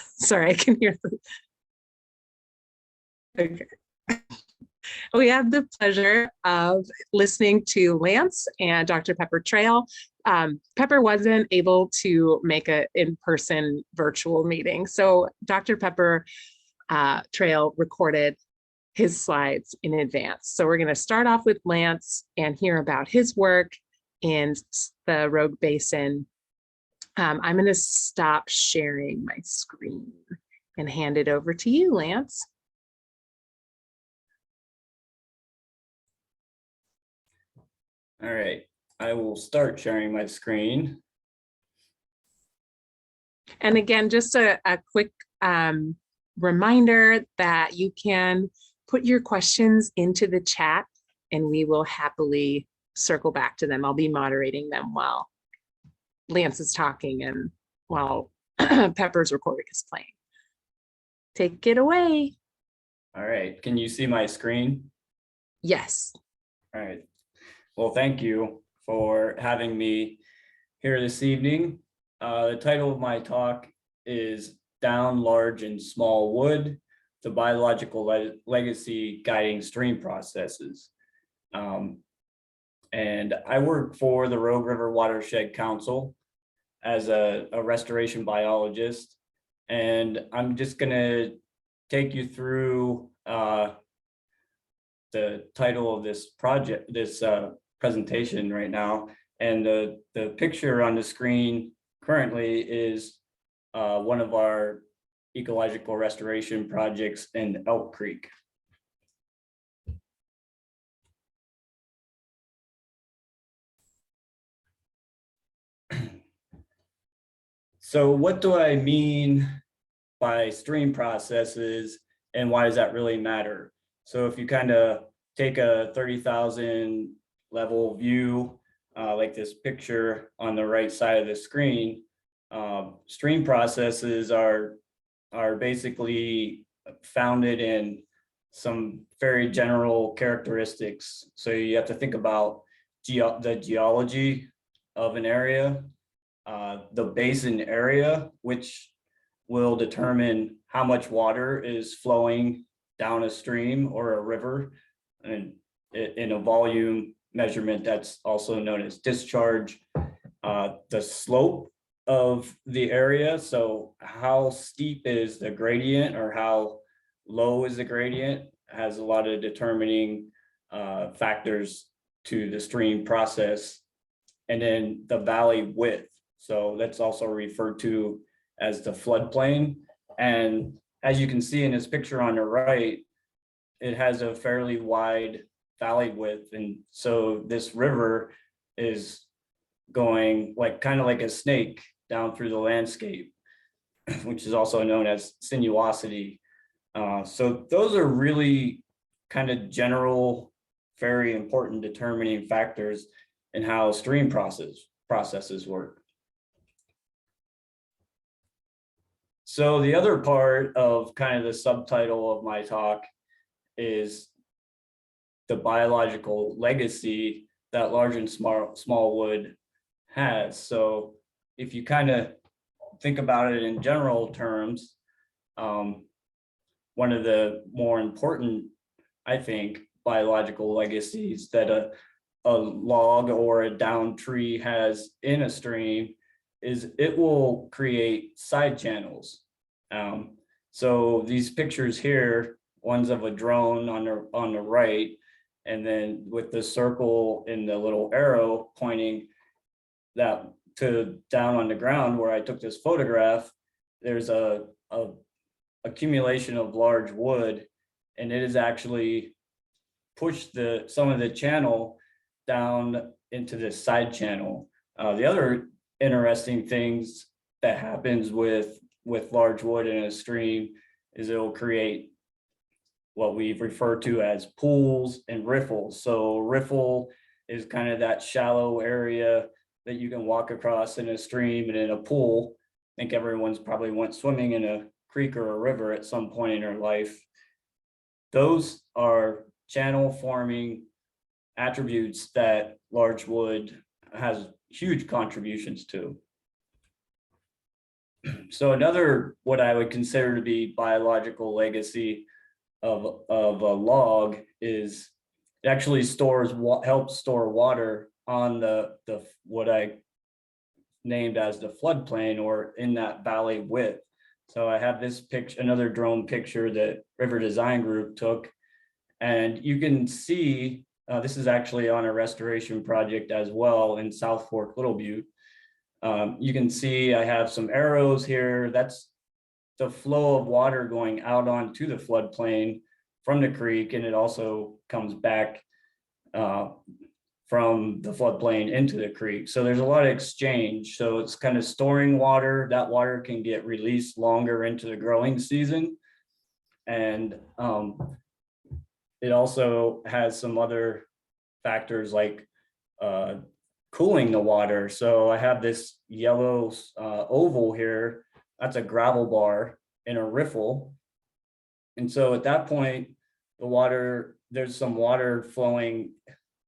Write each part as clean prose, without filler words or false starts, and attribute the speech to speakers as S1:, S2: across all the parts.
S1: Sorry, I can hear the. Okay. We have the pleasure of listening to Lance and Dr. Pepper Trail. Pepper wasn't able to make an in-person virtual meeting, so Dr. Pepper Trail recorded his slides in advance. So we're going to start off with Lance and hear about his work in the Rogue Basin. I'm going to stop sharing my screen and hand it over to you, Lance.
S2: All right, I will start sharing my screen.
S1: And again, just a quick reminder that you can put your questions into the chat and we will happily circle back to them. I'll be moderating them while Lance is talking and while Pepper's recording is playing. Take it away.
S2: All right, can you see my screen?
S1: Yes.
S2: All right, well, thank you for having me here this evening. The title of my talk is Down Large and Small Wood, the Biological Legacy Guiding Stream Processes. And I work for the Rogue River Watershed Council as a restoration biologist. And I'm just gonna take you through the title of this project, this presentation right now. And the picture on the screen currently is one of our ecological restoration projects in Elk Creek. So what do I mean by stream processes and why does that really matter? So if you kind of take a 30,000 level view, like this picture on the right side of the screen, stream processes are basically founded in some very general characteristics. So you have to think about the geology of an area, the basin area, which will determine how much water is flowing down a stream or a river, and in a volume measurement that's also known as discharge, the slope of the area. So how steep is the gradient or how low is the gradient has a lot of determining factors to the stream process. And then the valley width. So that's also referred to as the floodplain. And as you can see in this picture on the right, it has a fairly wide valley width. And so this river is going like kind of like a snake down through the landscape, which is also known as sinuosity. So those are really kind of general, very important determining factors in how stream processes work. So the other part of kind of the subtitle of my talk is the biological legacy that large and small wood has. So if you kind of think about it in general terms, one of the more important, I think, biological legacies that a log or a downed tree has in a stream is it will create side channels. So these pictures here, one's of a drone on the right, and then with the circle and the little arrow pointing that to down on the ground where I took this photograph, there's a accumulation of large wood, and it has actually pushed some of the channel down into this side channel. The other interesting things that happens with large wood in a stream is it'll create what we've referred to as pools and riffles. So riffle is kind of that shallow area that you can walk across in a stream, and in a pool, I think everyone's probably went swimming in a creek or a river at some point in their life. Those are channel forming attributes that large wood has huge contributions to. So another, what I would consider to be biological legacy of a log is it actually helps store water on the what I named as the floodplain, or in that valley width. So I have this picture, another drone picture that River Design Group took, and you can see this is actually on a restoration project as well in South Fork, Little Butte. You can see I have some arrows here. That's the flow of water going out onto the floodplain from the creek, and it also comes back from the floodplain into the creek. So there's a lot of exchange. So it's kind of storing water. That water can get released longer into the growing season. And it also has some other factors like cooling the water. So I have this yellow oval here. That's a gravel bar in a riffle. And so at that point, the water, there's some water flowing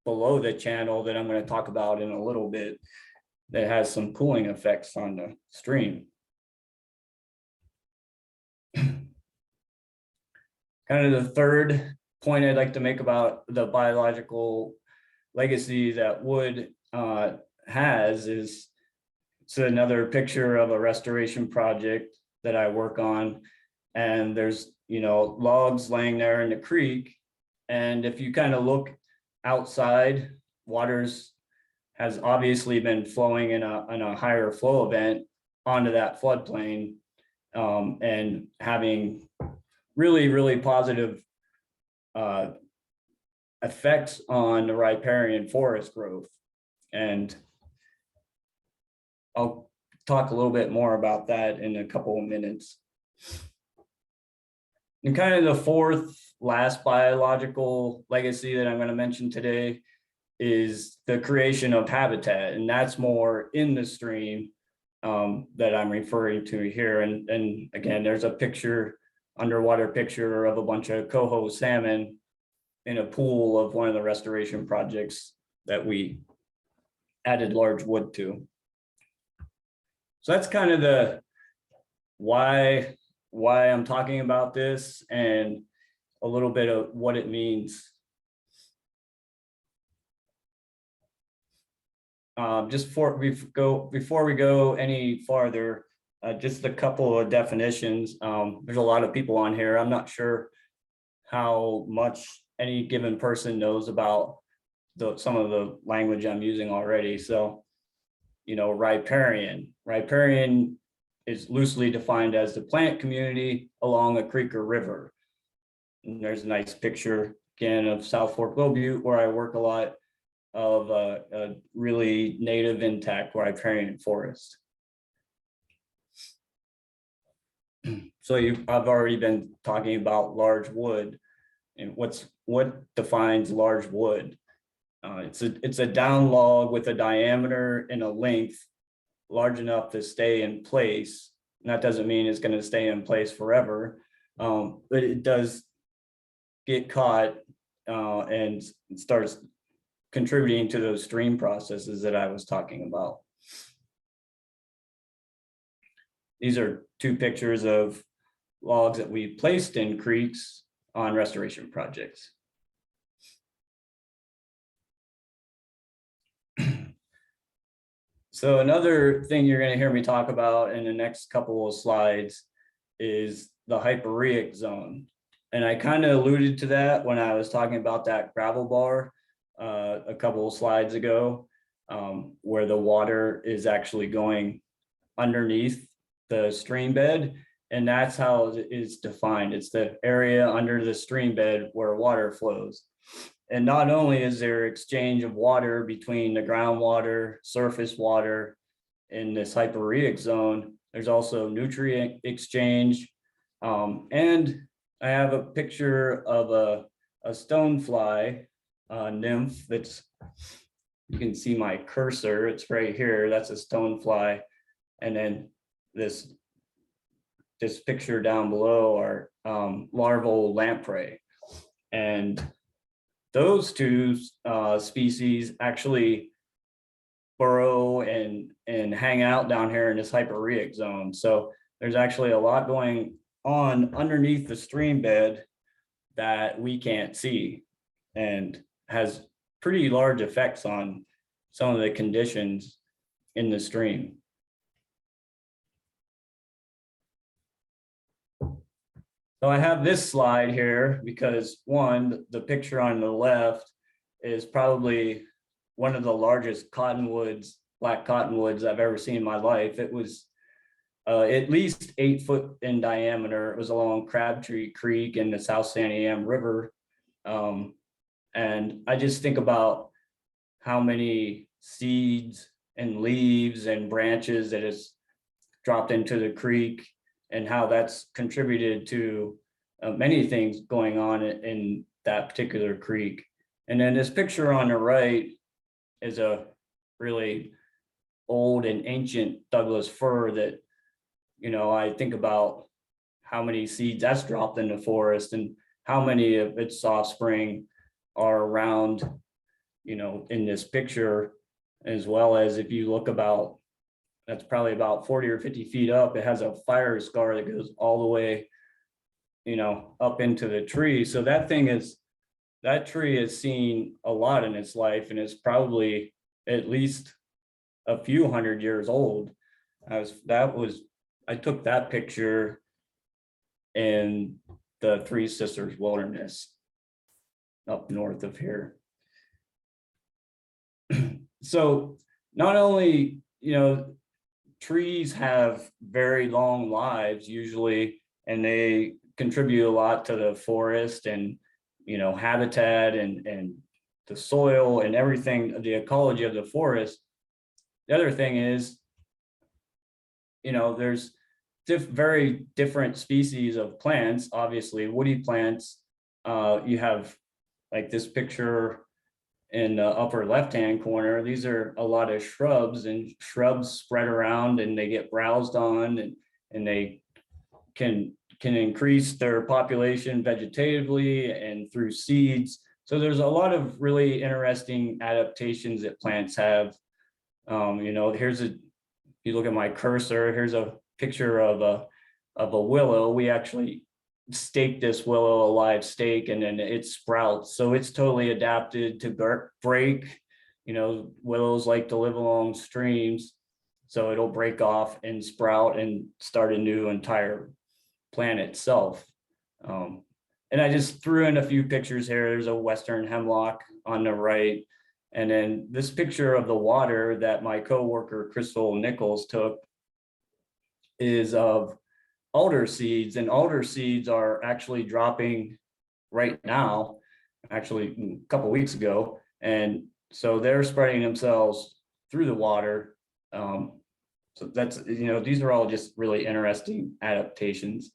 S2: below the channel that I'm going to talk about in a little bit that has some cooling effects on the stream. Kind of the third point I'd like to make about the biological legacy that wood has is, it's another picture of a restoration project that I work on. And there's, logs laying there in the creek. And if you kind of look outside, waters has obviously been flowing in a higher flow event onto that floodplain, and having really, really positive effects on the riparian forest growth. And I'll talk a little bit more about that in a couple of minutes. And kind of the fourth last biological legacy that I'm going to mention today is the creation of habitat, and that's more in the stream that I'm referring to here. And again, there's a picture, underwater picture of a bunch of coho salmon in a pool of one of the restoration projects that we added large wood to. So that's kind of the why I'm talking about this and a little bit of what it means. Just before we go any farther, just a couple of definitions. There's a lot of people on here. I'm not sure how much any given person knows about some of the language I'm using already. So, riparian is loosely defined as the plant community along a creek or river. And there's a nice picture again of South Fork, Little Butte, where I work a lot, of a really native intact riparian forest. So I've already been talking about large wood, and what defines large wood? It's a down log with a diameter and a length large enough to stay in place. And that doesn't mean it's going to stay in place forever, but it does get caught and starts contributing to those stream processes that I was talking about. These are two pictures of logs that we placed in creeks on restoration projects. So another thing you're going to hear me talk about in the next couple of slides is the hyporheic zone. And I kind of alluded to that when I was talking about that gravel bar a couple of slides ago, where the water is actually going underneath the stream bed. And that's how it is defined. It's the area under the stream bed where water flows. And not only is there exchange of water between the groundwater, surface water in this hyporheic zone, there's also nutrient exchange. And I have a picture of a stonefly nymph that's, you can see my cursor, it's right here, that's a stonefly. And then this picture down below are larval lamprey. And those two species actually burrow and hang out down here in this hyperrheic zone. So there's actually a lot going on underneath the stream bed that we can't see, and has pretty large effects on some of the conditions in the stream. So I have this slide here because, one, the picture on the left is probably one of the largest cottonwoods, black cottonwoods I've ever seen in my life. It was at least 8 foot in diameter. It was along Crabtree Creek in the South Santiam River. And I just think about how many seeds and leaves and branches that has dropped into the creek, and how that's contributed to many things going on in that particular creek. And then this picture on the right is a really old and ancient Douglas fir that, you know, I think about how many seeds that's dropped in the forest and how many of its offspring are around, you know, in this picture, as well as if you look about, that's probably about 40 or 50 feet up, it has a fire scar that goes all the way, you know, up into the tree. So that tree has seen a lot in its life, and it's probably at least a few hundred years old. I took that picture in the Three Sisters Wilderness up north of here. So not only, you know, trees have very long lives usually, and they contribute a lot to the forest and, you know, habitat and the soil and everything, the ecology of the forest. The other thing is, you know, there's very different species of plants, obviously woody plants. You have like this picture in the upper left-hand corner. These are a lot of shrubs, and shrubs spread around and they get browsed on, and they can increase their population vegetatively and through seeds. So there's a lot of really interesting adaptations that plants have. You know, you look at my cursor, here's a picture of a willow. We actually stake this willow a live stake, and then it sprouts. So it's totally adapted to break. You know, willows like to live along streams, so it'll break off and sprout and start a new entire plant itself. And I just threw in a few pictures here. There's a western hemlock on the right. And then this picture of the water that my coworker Crystal Nichols took is of alder seeds, and alder seeds are actually dropping right now, actually a couple of weeks ago. And so they're spreading themselves through the water. So that's, you know, these are all just really interesting adaptations.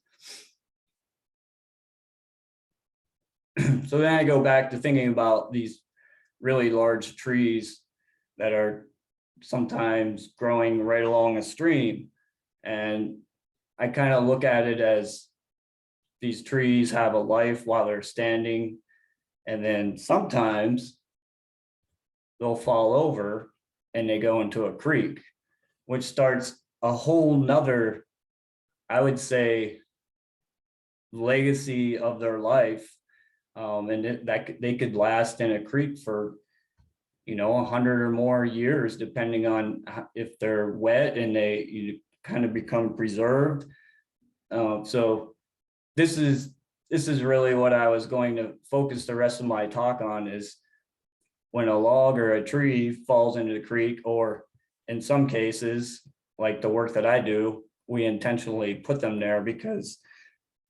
S2: So then I go back to thinking about these really large trees that are sometimes growing right along a stream. And I kind of look at it as these trees have a life while they're standing, and then sometimes they'll fall over and they go into a creek, which starts a whole nother, I would say, legacy of their life. And they could last in a creek for, you know, 100 or more years, depending on if they're wet and you kind of become preserved. So this is really what I was going to focus the rest of my talk on, is when a log or a tree falls into the creek, or in some cases, like the work that I do, we intentionally put them there because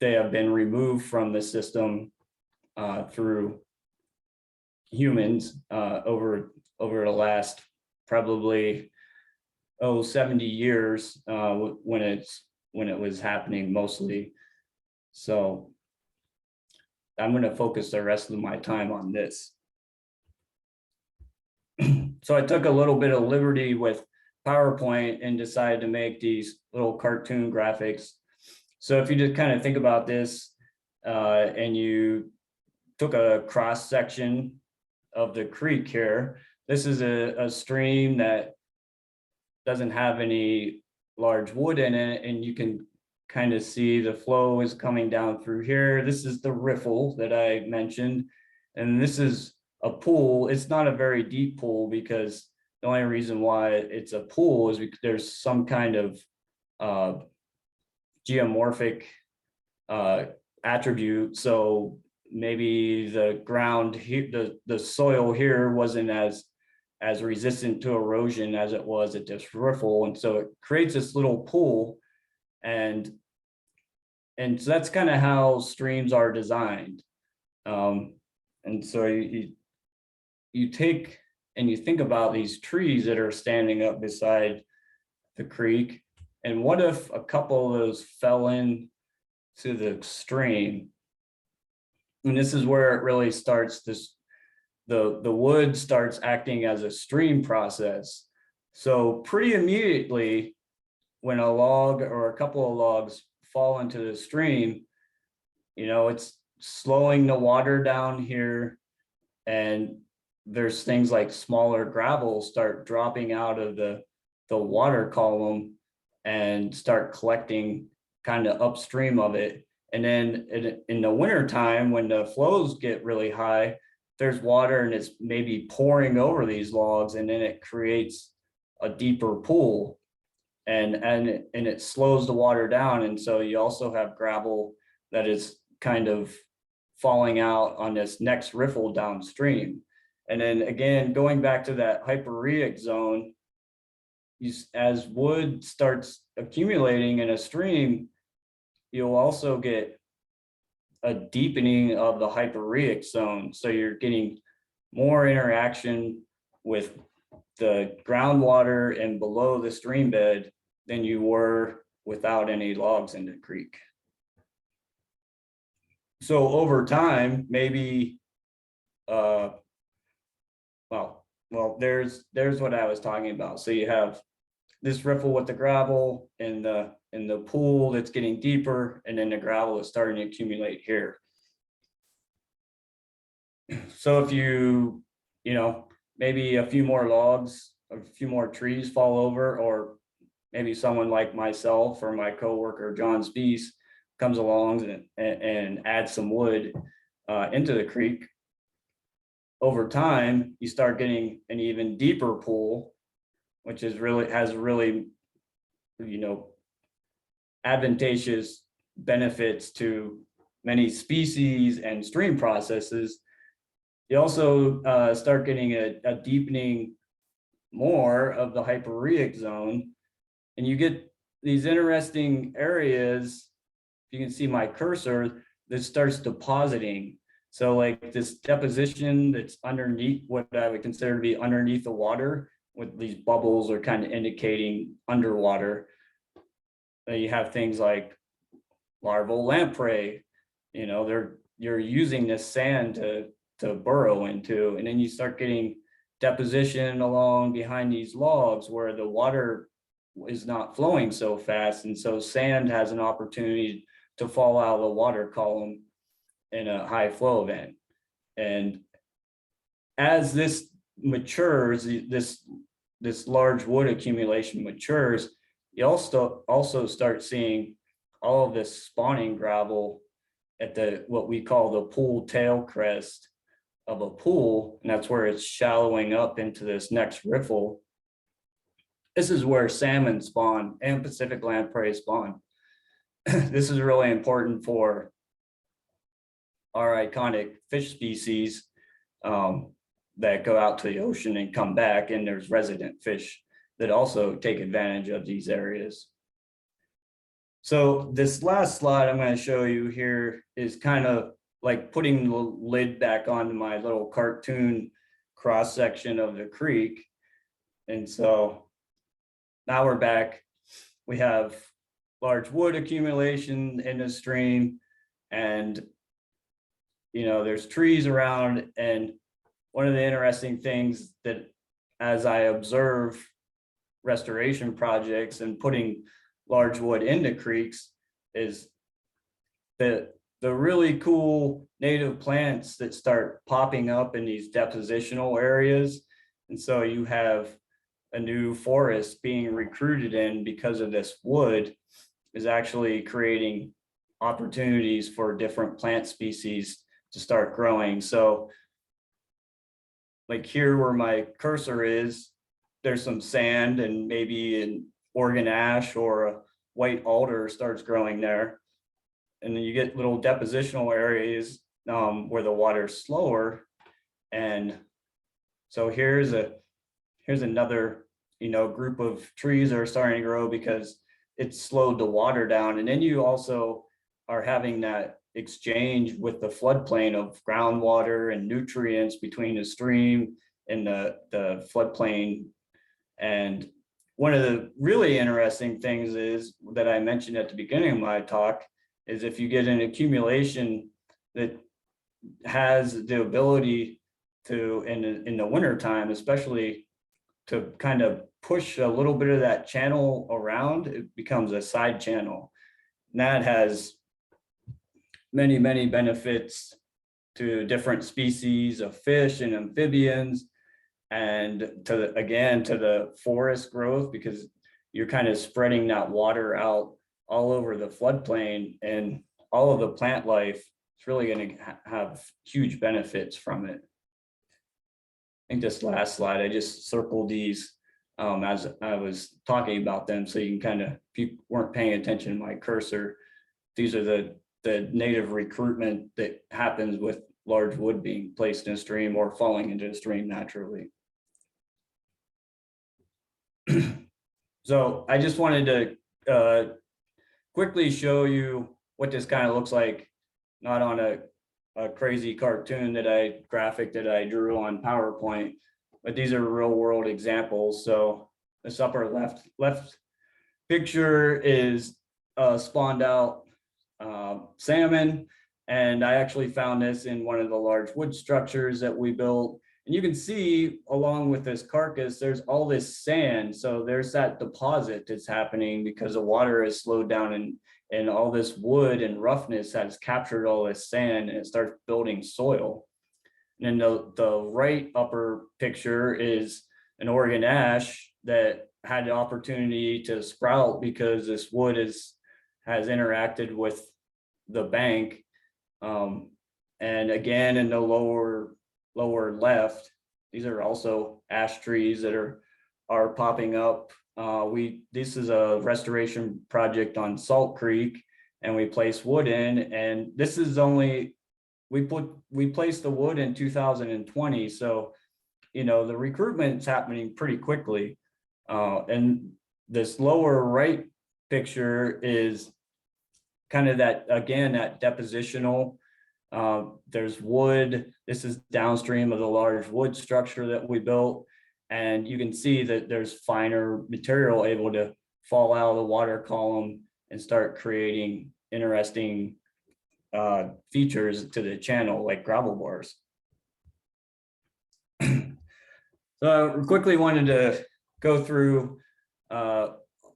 S2: they have been removed from the system through humans over the last probably 70 years when it was happening mostly. So I'm going to focus the rest of my time on this. So I took a little bit of liberty with PowerPoint and decided to make these little cartoon graphics. So if you just kind of think about this and you took a cross section of the creek here, this is a stream that doesn't have any large wood in it, and you can kind of see the flow is coming down through here. This is the riffle that I mentioned, and this is a pool. It's not a very deep pool because the only reason why it's a pool is because there's some kind of geomorphic attribute. So maybe the ground here, the soil here wasn't as resistant to erosion as it was at this riffle, and so it creates this little pool, and so that's kind of how streams are designed. And so you take and you think about these trees that are standing up beside the creek, and what if a couple of those fell in to the stream? And this is where it really starts, the wood starts acting as a stream process. So pretty immediately when a log or a couple of logs fall into the stream, it's slowing the water down here, and there's things like smaller gravel start dropping out of the water column and start collecting kind of upstream of it. And then in the winter time, when the flows get really high, there's water and it's maybe pouring over these logs, and then it creates a deeper pool, and it slows the water down. And so you also have gravel that is kind of falling out on this next riffle downstream. And then again, going back to that hyporheic zone, as wood starts accumulating in a stream, you'll also get a deepening of the hyporheic zone. So you're getting more interaction with the groundwater and below the stream bed than you were without any logs in the creek. So over time, maybe, there's what I was talking about. So you have this riffle with the gravel and the pool that's getting deeper, and then the gravel is starting to accumulate here. So if maybe a few more logs, a few more trees fall over, or maybe someone like myself or my coworker John Spees comes along and adds some wood into the creek, over time you start getting an even deeper pool, which has really advantageous benefits to many species and stream processes. You also start getting a deepening more of the hyporheic zone, and you get these interesting areas. You can see my cursor that starts depositing. So like this deposition that's underneath, what I would consider to be underneath the water, with these bubbles are kind of indicating underwater. You have things like larval lamprey, you're using this sand to burrow into, and then you start getting deposition along behind these logs where the water is not flowing so fast, and so sand has an opportunity to fall out of the water column in a high flow event. And as this matures, this large wood accumulation matures, you also start seeing all of this spawning gravel at what we call the pool tail crest of a pool, and that's where it's shallowing up into this next riffle. This is where salmon spawn and Pacific lamprey spawn. This is really important for our iconic fish species that go out to the ocean and come back, and there's resident fish that also take advantage of these areas. So this last slide I'm going to show you here is kind of like putting the lid back onto my little cartoon cross section of the creek. And so now we're back. We have large wood accumulation in the stream, and there's trees around. And one of the interesting things that, as I observe restoration projects and putting large wood into creeks, is the really cool native plants that start popping up in these depositional areas. And so you have a new forest being recruited in because of this wood is actually creating opportunities for different plant species to start growing. So like here where my cursor is, there's some sand and maybe an Oregon ash or a white alder starts growing there. And then you get little depositional areas where the water's slower. And so here's another, group of trees that are starting to grow because it's slowed the water down. And then you also are having that exchange with the floodplain of groundwater and nutrients between the stream and the floodplain. And one of the really interesting things is that I mentioned at the beginning of my talk is if you get an accumulation that has the ability to, in the winter time, especially to kind of push a little bit of that channel around, it becomes a side channel. And that has many, many benefits to different species of fish and amphibians, and to the forest growth, because you're kind of spreading that water out all over the floodplain, and all of the plant life is really going to have huge benefits from it. I think this last slide, I just circled these as I was talking about them, so you can kind of, if you weren't paying attention to my cursor, these are the native recruitment that happens with large wood being placed in a stream or falling into a stream naturally. So I just wanted to quickly show you what this kind of looks like, not on a crazy cartoon graphic that I drew on PowerPoint, but these are real world examples. So this upper left picture is spawned out salmon, and I actually found this in one of the large wood structures that we built. And you can see along with this carcass, there's all this sand. So there's that deposit that's happening because the water is slowed down, and all this wood and roughness has captured all this sand, and it starts building soil. And then the right upper picture is an Oregon ash that had the opportunity to sprout because this wood has interacted with the bank. And again, in the lower left, these are also ash trees that are popping up. This is a restoration project on Salt Creek, and we place wood in, and this is only, we placed the wood in 2020. So, the recruitment's happening pretty quickly. And this lower right picture is kind of that, again, that depositional. There's wood. This is downstream of the large wood structure that we built. And you can see that there's finer material able to fall out of the water column and start creating interesting features to the channel, like gravel bars. So I quickly wanted to go through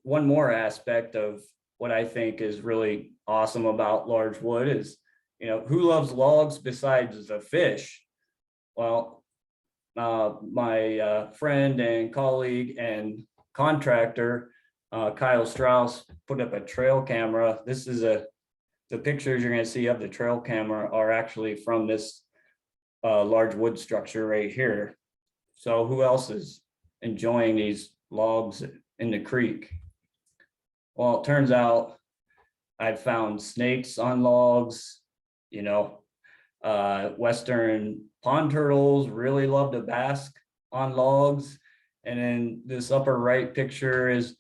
S2: one more aspect of what I think is really awesome about large wood is, who loves logs besides the fish? Well, my friend and colleague and contractor, Kyle Strauss, put up a trail camera. This is the pictures you're going to see of the trail camera are actually from this large wood structure right here. So who else is enjoying these logs in the creek? Well, it turns out I've found snakes on logs, Western pond turtles really love to bask on logs. And then this upper right picture is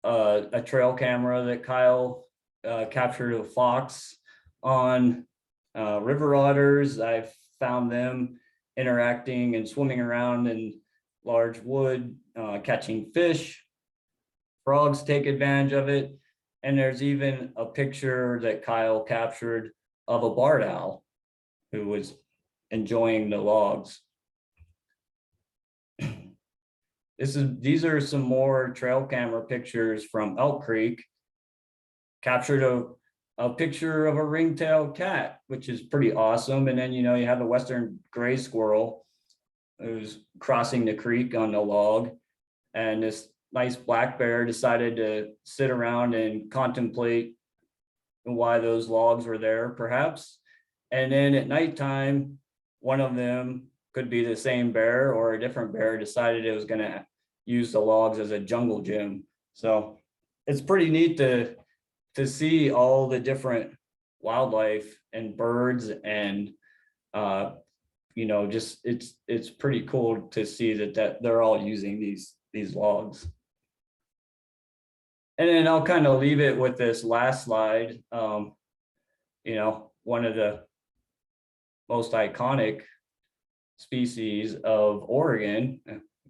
S2: a trail camera that Kyle captured a fox on. River otters, I've found them interacting and swimming around in large wood, catching fish. Frogs take advantage of it. And there's even a picture that Kyle captured of a barred owl who was enjoying the logs. These are some more trail camera pictures from Elk Creek. Captured a picture of a ring-tailed cat, which is pretty awesome. And then, you have the Western gray squirrel who's crossing the creek on the log. and this nice black bear decided to sit around and contemplate why those logs were there, perhaps. And then at nighttime, one of them, could be the same bear or a different bear, decided it was going to use the logs as a jungle gym. So it's pretty neat to see all the different wildlife and birds, and just it's pretty cool to see that they're all using these logs. And then I'll kind of leave it with this last slide. One of the most iconic species of Oregon,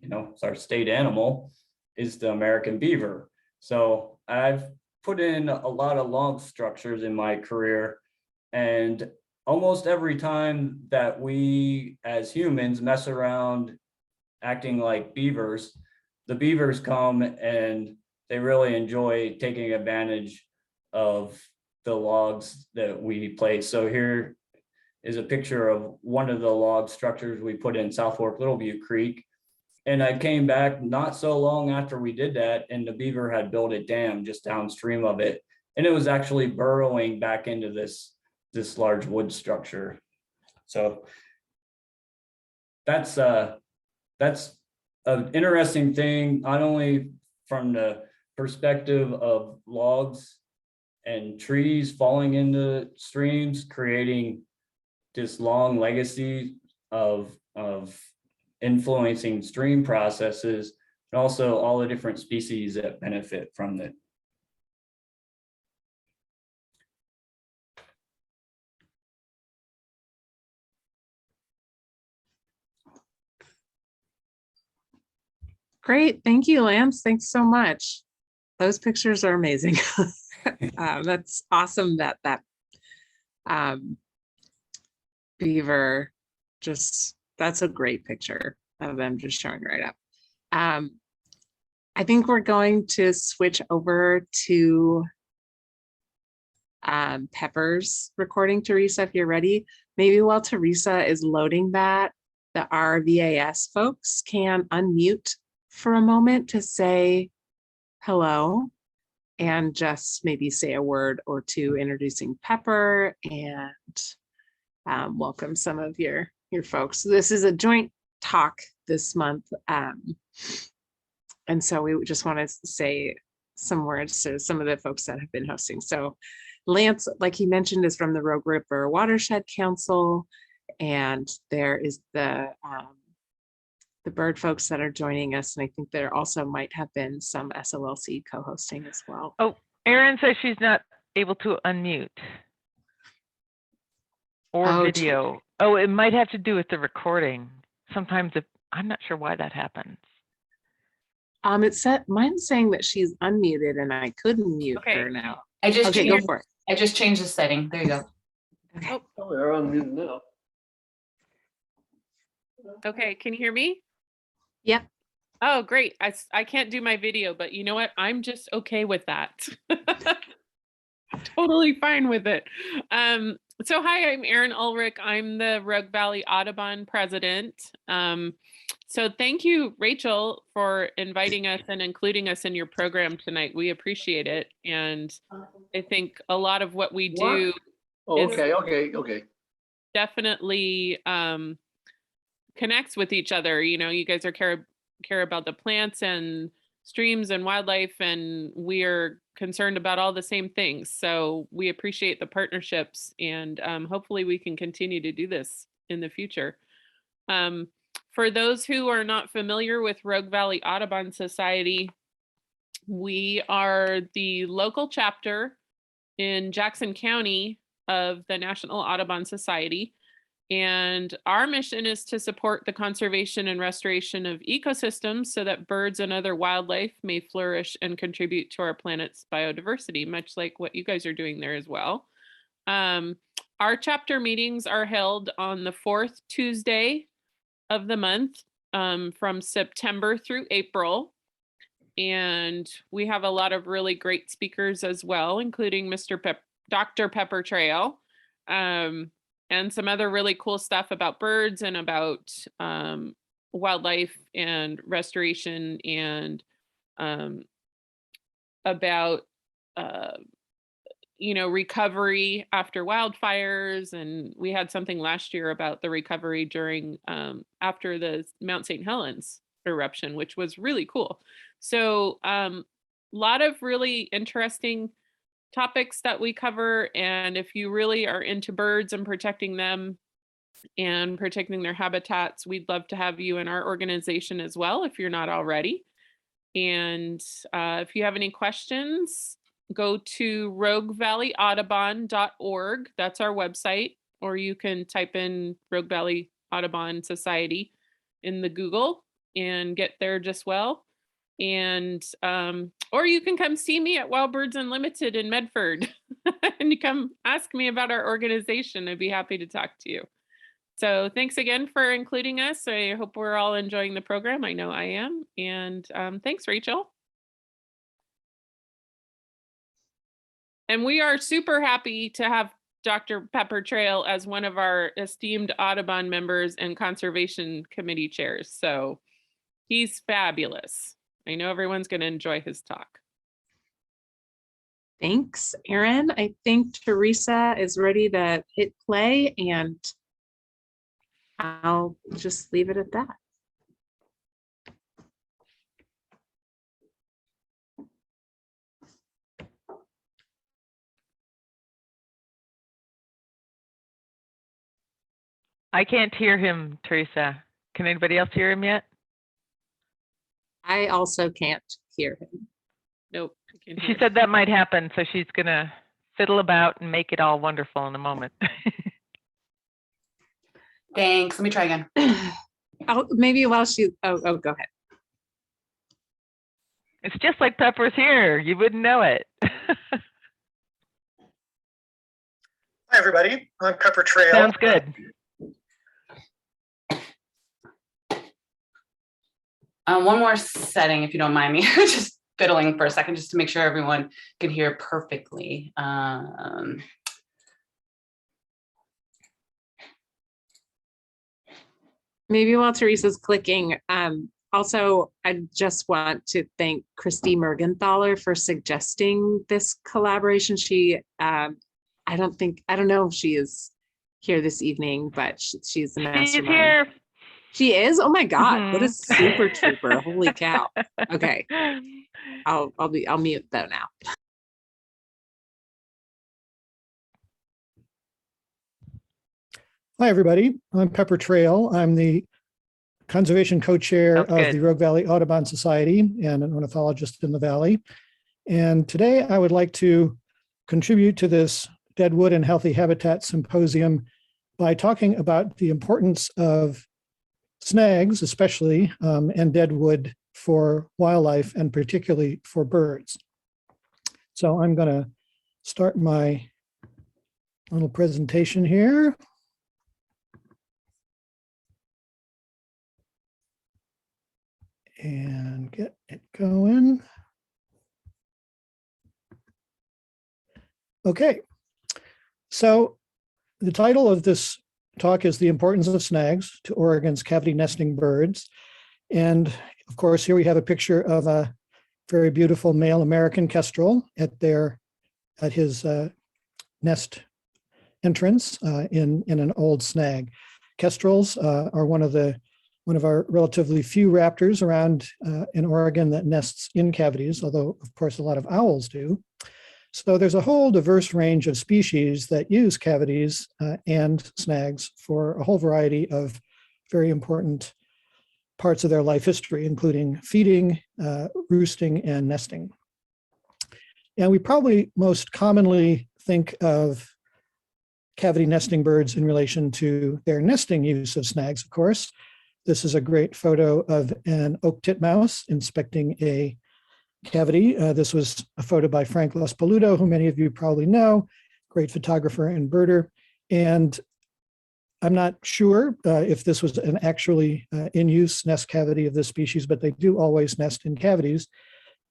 S2: it's our state animal, is the American beaver. So I've put in a lot of log structures in my career, and almost every time that we as humans mess around acting like beavers, the beavers come and they really enjoy taking advantage of the logs that we place. So here is a picture of one of the log structures we put in South Fork Little Butte Creek. And I came back not so long after we did that, and the beaver had built a dam just downstream of it. And it was actually burrowing back into this large wood structure. So that's an interesting thing, not only from the perspective of logs and trees falling into streams, creating this long legacy of influencing stream processes, and also all the different species that benefit from it.
S1: Great, thank you, Lance. Thanks so much. Those pictures are amazing. That's awesome that beaver, that's a great picture of them just showing right up. I think we're going to switch over to Pepper's recording, Teresa, if you're ready. Maybe while Teresa is loading that, the RVAS folks can unmute for a moment to say hello and just maybe say a word or two introducing Pepper and welcome some of your folks. This is a joint talk this month. And so we just want to say some words to some of the folks that have been hosting. So Lance, like he mentioned, is from the Rogue River Watershed Council, and there is the bird folks that are joining us, and I think there also might have been some SOLC co-hosting as well.
S3: Oh, Erin says she's not able to unmute or video. Oh, it might have to do with the recording. Sometimes I'm not sure why that happens.
S1: It said mine's saying that she's unmuted, and I couldn't mute her now.
S4: I just
S1: go for it.
S4: I just changed the setting. There you go.
S1: Okay.
S5: Oh, we're unmuted now.
S6: Okay, can you hear me?
S1: Yep.
S6: Oh, great. I can't do my video, but you know what? I'm just okay with that. Totally fine with it. So hi, I'm Erin Ulrich. I'm the Rogue Valley Audubon president. So thank you, Rachel, for inviting us and including us in your program tonight. We appreciate it. And I think a lot of what we do
S5: Okay.
S6: definitely connects with each other. You guys are care about the plants and streams and wildlife, and we are concerned about all the same things. So we appreciate the partnerships, and hopefully we can continue to do this in the future. For those who are not familiar with Rogue Valley Audubon Society, we are the local chapter in Jackson County of the National Audubon Society. And our mission is to support the conservation and restoration of ecosystems so that birds and other wildlife may flourish and contribute to our planet's biodiversity, much like what you guys are doing there as well. Our chapter meetings are held on the fourth Tuesday of the month from September through April. And we have a lot of really great speakers as well, including Dr. Pepper Trail. And some other really cool stuff about birds and about wildlife and restoration and about recovery after wildfires. And we had something last year about the recovery during after the Mount St. Helens eruption, which was really cool. So a lot of really interesting topics that we cover. And if you really are into birds and protecting them and protecting their habitats, we'd love to have you in our organization as well if you're not already. And if you have any questions, go to roguevalley.audubon.org. That's our website. Or you can type in Rogue Valley Audubon Society in the Google and get there just well. And or you can come see me at Wild Birds Unlimited in Medford and you come ask me about our organization. I'd be happy to talk to you. So thanks again for including us. I hope we're all enjoying the program. I know I am. And thanks, Rachel. And we are super happy to have Dr. Pepper Trail as one of our esteemed Audubon members and Conservation Committee chairs. So he's fabulous. I know everyone's going to enjoy his talk.
S1: Thanks, Erin. I think Teresa is ready to hit play, and I'll just leave it at that.
S3: I can't hear him, Teresa. Can anybody else hear him yet?
S1: I also can't hear him.
S6: Nope. I can't
S3: She
S6: hear.
S3: said that might happen, so she's gonna fiddle about and make it all wonderful in a moment.
S4: Thanks. Let me try again.
S1: Maybe while she, go ahead.
S3: It's just like Pepper's here. You wouldn't know it.
S7: Hi, everybody. I'm Pepper Trail.
S3: Sounds good.
S4: One more setting, if you don't mind me, just fiddling for a second, just to make sure everyone can hear perfectly.
S1: Maybe while Teresa's clicking, also, I just want to thank Christy Mergenthaler for suggesting this collaboration. She, I don't know if she is here this evening, but she's the mastermind.
S3: She's here.
S1: She is? Oh my God, what a
S3: Mhm.
S1: super trooper. Holy cow. Okay, I'll mute though now.
S8: Hi, everybody. I'm Pepper Trail. I'm the conservation co-chair
S3: Sounds
S8: of
S3: good.
S8: the Rogue Valley Audubon Society and an ornithologist in the Valley. And today I would like to contribute to this Deadwood and Healthy Habitat Symposium by talking about the importance of snags, especially, and deadwood for wildlife and particularly for birds. So I'm going to start my little presentation here. And get it going. Okay, so the title of this talk is The Importance of Snags to Oregon's Cavity Nesting Birds. And of course, here we have a picture of a very beautiful male American kestrel at his nest entrance in an old snag. Kestrels are one of our relatively few raptors around in Oregon that nests in cavities, although of course a lot of owls do. So there's a whole diverse range of species that use cavities and snags for a whole variety of very important parts of their life history, including feeding, roosting, and nesting. And we probably most commonly think of cavity nesting birds in relation to their nesting use of snags, of course. This is a great photo of an oak titmouse inspecting a cavity. This was a photo by Frank Laspaluto, who many of you probably know, great photographer and birder. And I'm not sure if this was an actually in-use nest cavity of this species, but they do always nest in cavities.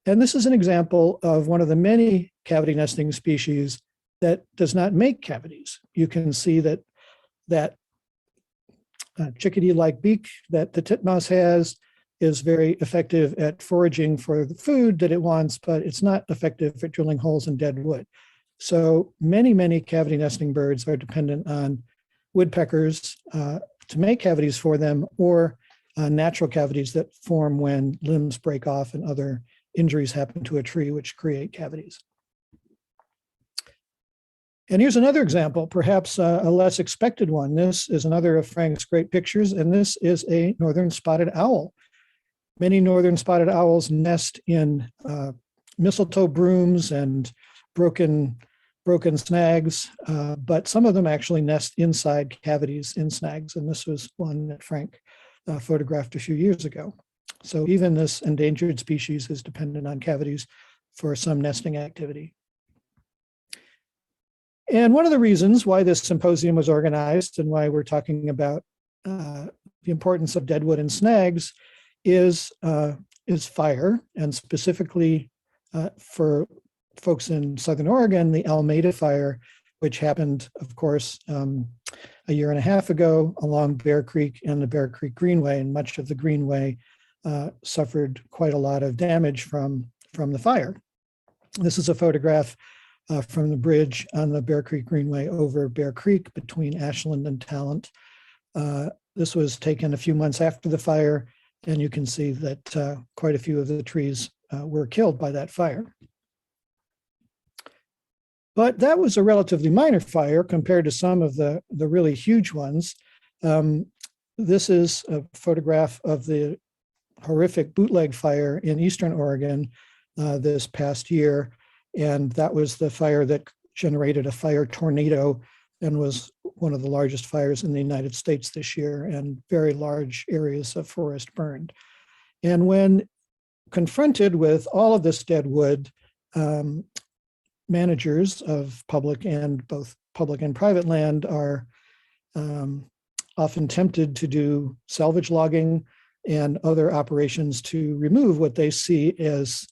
S8: And this is an example of one of the many cavity nesting species that does not make cavities. You can see that chickadee-like beak that the titmouse has is very effective at foraging for the food that it wants, but it's not effective at drilling holes in dead wood. So many cavity nesting birds are dependent on woodpeckers to make cavities for them, or natural cavities that form when limbs break off and other injuries happen to a tree, which create cavities. And here's another example, perhaps a less expected one. This is another of Frank's great pictures, and this is a northern spotted owl. Many northern spotted owls nest in mistletoe brooms and broken snags, but some of them actually nest inside cavities in snags, and this was one that Frank photographed a few years ago. So even this endangered species is dependent on cavities for some nesting activity. And one of the reasons why this symposium was organized and why we're talking about the importance of deadwood and snags is fire, and specifically for folks in Southern Oregon, the Alameda fire, which happened, of course, a year and a half ago along Bear Creek and the Bear Creek Greenway, and much of the Greenway suffered quite a lot of damage from the fire. This is a photograph from the bridge on the Bear Creek Greenway over Bear Creek between Ashland and Talent. This was taken a few months after the fire, and you can see that quite a few of the trees were killed by that fire. But that was a relatively minor fire compared to some of the really huge ones. This is a photograph of the horrific bootleg fire in Eastern Oregon this past year. And that was the fire that generated a fire tornado and was one of the largest fires in the United States this year, and very large areas of forest burned. And when confronted with all of this dead wood, managers of public and private land are often tempted to do salvage logging and other operations to remove what they see as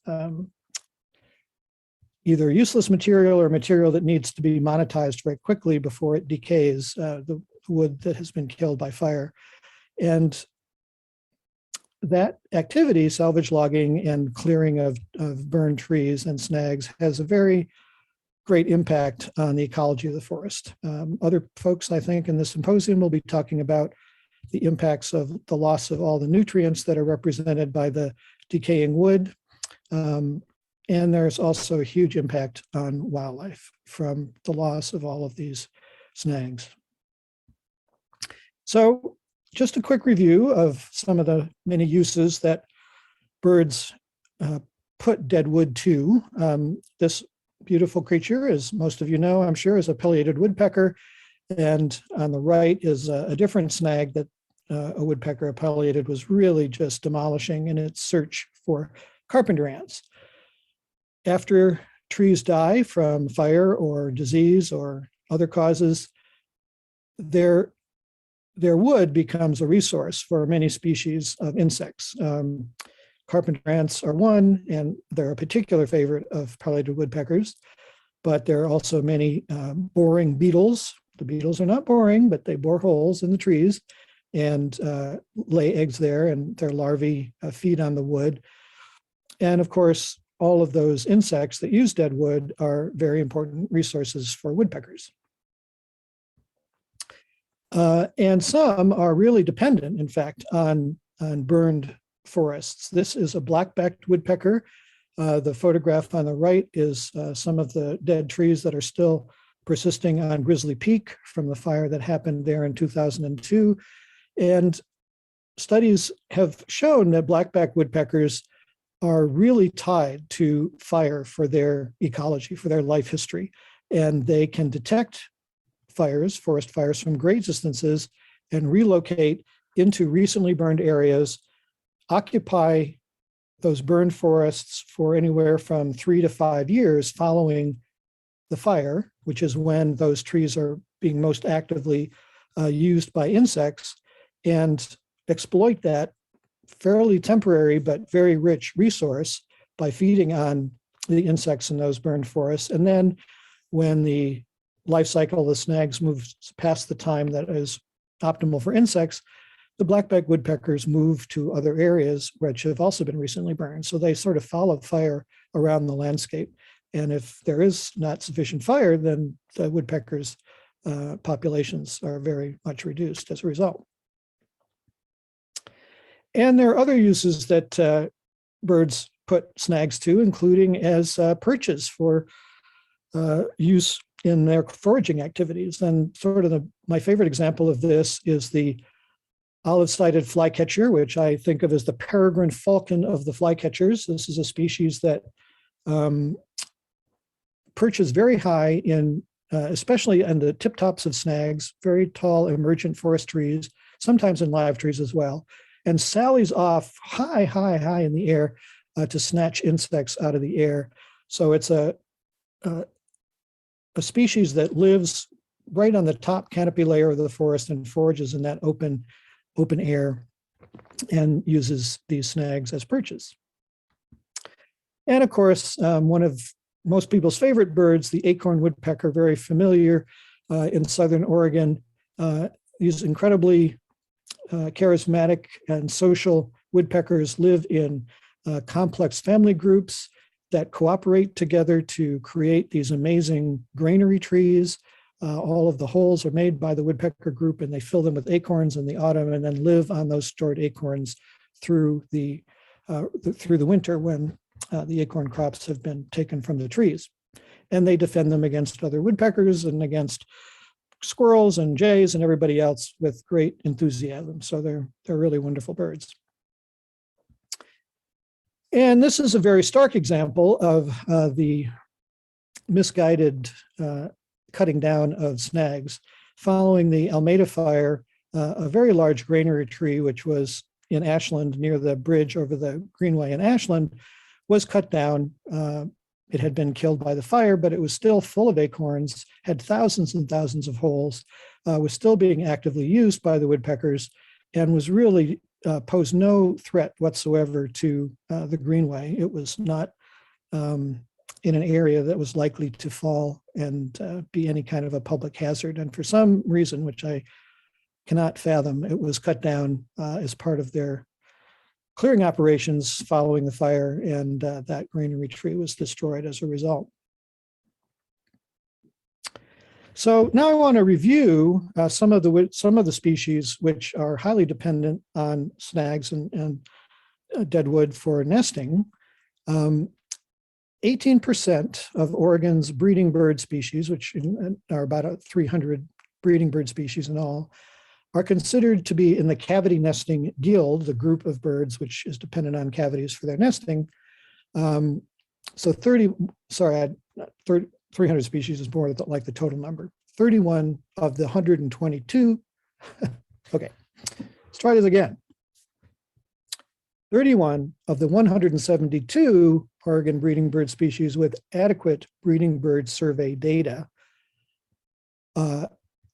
S8: either useless material or material that needs to be monetized very quickly before it decays, the wood that has been killed by fire. And that activity, salvage logging and clearing of burned trees and snags, has a very great impact on the ecology of the forest. Other folks, I think, in this symposium will be talking about the impacts of the loss of all the nutrients that are represented by the decaying wood. And there's also a huge impact on wildlife from the loss of all of these snags. So just a quick review of some of the many uses that birds put dead wood to. This beautiful creature, as most of you know, I'm sure, is a pileated woodpecker. And on the right is a different snag that a woodpecker, a pileated, was really just demolishing in its search for carpenter ants. After trees die from fire or disease or other causes, their wood becomes a resource for many species of insects. Carpenter ants are one, and they're a particular favorite of pileated woodpeckers, but there are also many boring beetles. The beetles are not boring, but they bore holes in the trees and lay eggs there, and their larvae feed on the wood. And of course, all of those insects that use dead wood are very important resources for woodpeckers. And some are really dependent, in fact, on burned forests. This is a black-backed woodpecker. The photograph on the right is some of the dead trees that are still persisting on Grizzly Peak from the fire that happened there in 2002. And studies have shown that black-backed woodpeckers are really tied to fire for their ecology, for their life history. And they can detect fires, forest fires, from great distances and relocate into recently burned areas, occupy those burned forests for anywhere from 3 to 5 years following the fire, which is when those trees are being most actively used by insects, and exploit that fairly temporary but very rich resource by feeding on the insects in those burned forests. And then when the life cycle of the snags moves past the time that is optimal for insects, the black-backed woodpeckers move to other areas which have also been recently burned. So they sort of follow fire around the landscape. And if there is not sufficient fire, then the woodpeckers' populations are very much reduced as a result. And there are other uses that birds put snags to, including as perches for use in their foraging activities. And sort of my favorite example of this is the olive-sided flycatcher, which I think of as the peregrine falcon of the flycatchers. This is a species that perches very high in, especially on the tip tops of snags, very tall emergent forest trees, sometimes in live trees as well, and sallies off high, high, high in the air to snatch insects out of the air. So it's a species that lives right on the top canopy layer of the forest and forages in that open air and uses these snags as perches. And of course, one of most people's favorite birds, the acorn woodpecker, very familiar in Southern Oregon. These incredibly charismatic and social woodpeckers live in complex family groups that cooperate together to create these amazing granary trees. All of the holes are made by the woodpecker group, and they fill them with acorns in the autumn and then live on those stored acorns through the winter when the acorn crops have been taken from the trees. And they defend them against other woodpeckers and against squirrels and jays and everybody else with great enthusiasm. So they're really wonderful birds. And this is a very stark example of the misguided cutting down of snags. Following the Almeida fire, a very large granary tree, which was in Ashland near the bridge over the Greenway in Ashland, was cut down. It had been killed by the fire, but it was still full of acorns, had thousands and thousands of holes, was still being actively used by the woodpeckers, and was really posed no threat whatsoever to the Greenway. It was not in an area that was likely to fall and be any kind of a public hazard. And for some reason, which I cannot fathom, it was cut down as part of their clearing operations following the fire, and that granary tree was destroyed as a result. So now I want to review some of the species which are highly dependent on snags and deadwood for nesting. 18% of Oregon's breeding bird species, which are about 300 breeding bird species in all, are considered to be in the cavity nesting guild, the group of birds which is dependent on cavities for their nesting. So 300 species is more like the total number. 31 of the 122, okay, let's try this again. 31 of the 172 Oregon breeding bird species with adequate breeding bird survey data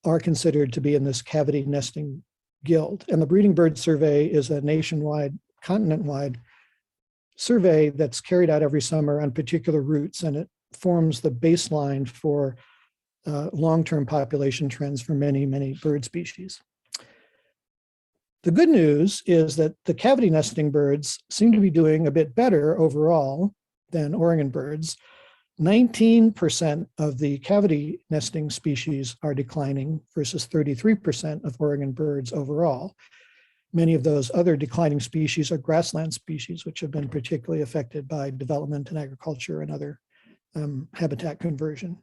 S8: are considered to be in this cavity nesting guild. And the breeding bird survey is a nationwide, continent-wide survey that's carried out every summer on particular routes, and it forms the baseline for long-term population trends for many, many bird species. The good news is that the cavity nesting birds seem to be doing a bit better overall than Oregon birds. 19% of the cavity nesting species are declining versus 33% of Oregon birds overall. Many of those other declining species are grassland species, which have been particularly affected by development in agriculture and other habitat conversion.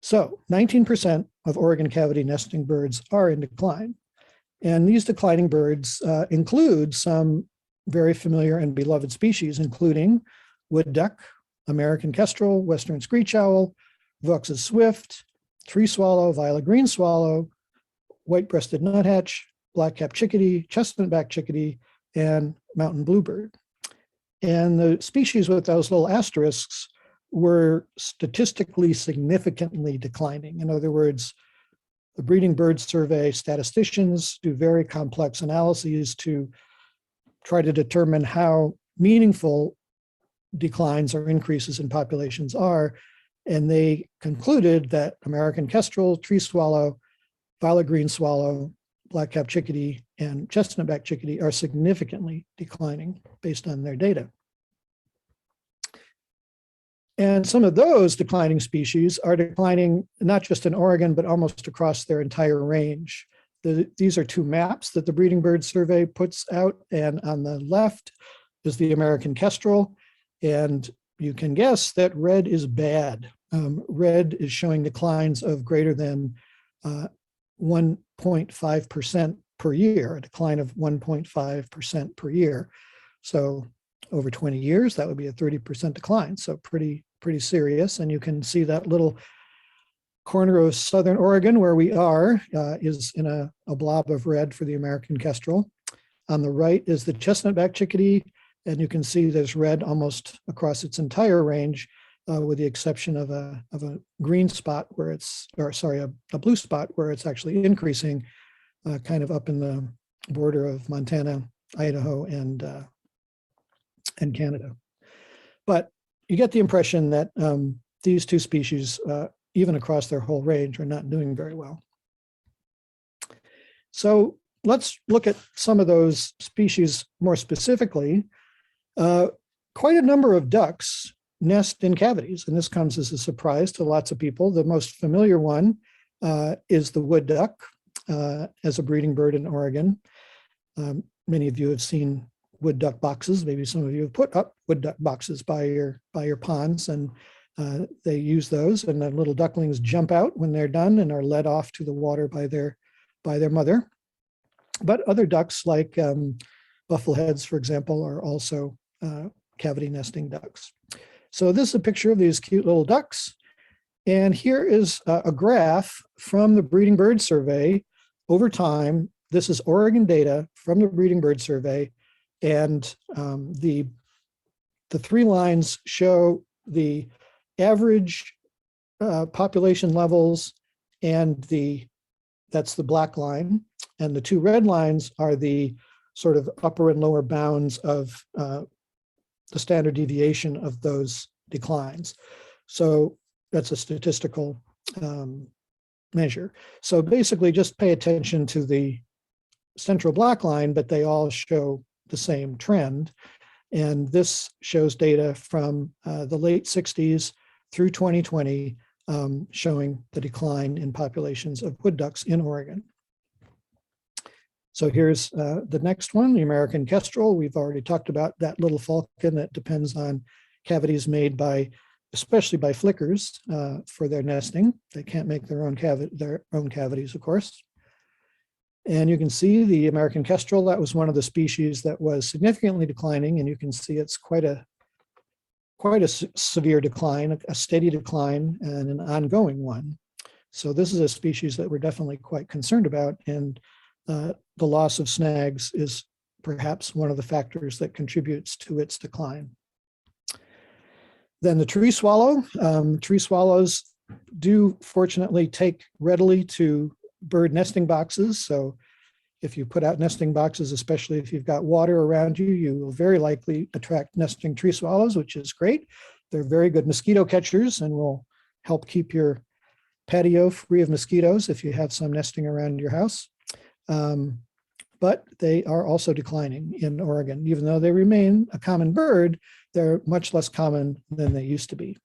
S8: So 19% of Oregon cavity nesting birds are in decline. And these declining birds include some very familiar and beloved species, including wood duck, American kestrel, western screech-owl, Vaux's swift, tree swallow, violet green swallow, white-breasted nuthatch, black-capped chickadee, chestnut-backed chickadee, and mountain bluebird. And the species with those little asterisks were statistically significantly declining. In other words, the breeding bird survey statisticians do very complex analyses to try to determine how meaningful declines or increases in populations are. And they concluded that American kestrel, tree swallow, violet green swallow, black-capped chickadee, and chestnut-back chickadee are significantly declining based on their data. And some of those declining species are declining not just in Oregon, but almost across their entire range. These are two maps that the Breeding Bird Survey puts out, and on the left is the American Kestrel, and you can guess that red is bad. Red is showing declines of greater than 1.5% per year, a decline of 1.5% per year. So over 20 years, that would be a 30% decline. So pretty serious. And you can see that little corner of Southern Oregon where we are is in a blob of red for the American Kestrel. On the right is the chestnut-back chickadee, and you can see there's red almost across its entire range, with the exception of a green spot where it's, or sorry, a blue spot where it's actually increasing, kind of up in the border of Montana, Idaho, and Canada. But you get the impression that these two species, even across their whole range, are not doing very well. So let's look at some of those species more specifically. Quite a number of ducks nest in cavities, and this comes as a surprise to lots of people. The most familiar one is the wood duck as a breeding bird in Oregon. Many of you have seen wood duck boxes. Maybe some of you have put up wood duck boxes by your ponds, and they use those, and the little ducklings jump out when they're done and are led off to the water by their mother. But other ducks, like buffleheads, for example, are also cavity nesting ducks. So this is a picture of these cute little ducks. And here is a graph from the Breeding Bird Survey over time. This is Oregon data from the Breeding Bird Survey. And the three lines show the average population levels, and that's the black line. And the two red lines are the sort of upper and lower bounds of the standard deviation of those declines. So that's a statistical measure. So basically just pay attention to the central black line, but they all show the same trend. And this shows data from the late 60s through 2020, showing the decline in populations of wood ducks in Oregon. So here's the next one, the American Kestrel. We've already talked about that little falcon that depends on cavities made by, especially by flickers for their nesting. They can't make their own cavities, of course. And you can see the American Kestrel, that was one of the species that was significantly declining, and you can see it's quite a severe decline, a steady decline, and an ongoing one. So this is a species that we're definitely quite concerned about, and the loss of snags is perhaps one of the factors that contributes to its decline. Then the tree swallow. Tree swallows do fortunately take readily to bird nesting boxes. So if you put out nesting boxes, especially if you've got water around you, you will very likely attract nesting tree swallows, which is great. They're very good mosquito catchers and will help keep your patio free of mosquitoes if you have some nesting around your house. But they are also declining in Oregon. Even though they remain a common bird, they're much less common than they used to be.